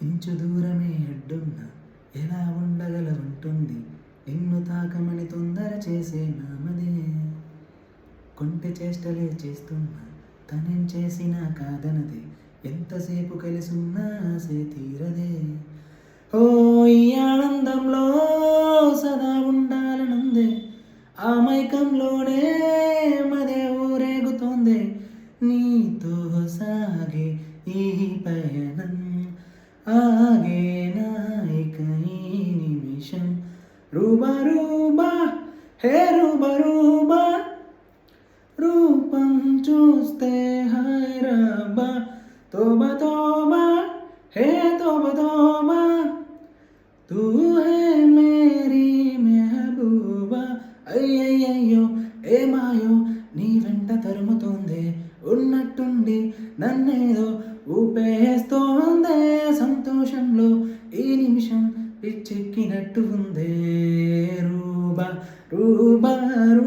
inch దూరమే అడ్డున్నా ఎలా ఉండగలవంటుంది నిన్ను తాకమని తొందర చేసే నామదే కొంటె చేష్టలే చేస్తున్నా తనేం చేసినా కాదనదే ఎంతసేపు కలిసున్నా ఆసే తీరదే ఓ ఈ ఆనందంలో సదా ఉండాలనుందే ఆ మైకంలోనే మదే ఊరేగుతోందే నీతో సాగే ఈ పయనం ఆగేనా ఇక ఈ నిమిషం రూబా రూబా హే రూబా రూబా రూపం చూస్తే హాయ్ రబ్బా తోబా తోబా హే తోబా తోబా తూ హే మేరీ మెహబూబా అయ్యయ్యో ఏమాయో నీ వెంట తరుముతోందే ఉన్నట్టుండి నన్నేదో ఊపేస్తోందే సంతోషంలో ఈ నిమిషం పిచ్చెక్కినట్టు ఉందే రూబా రూబా రూ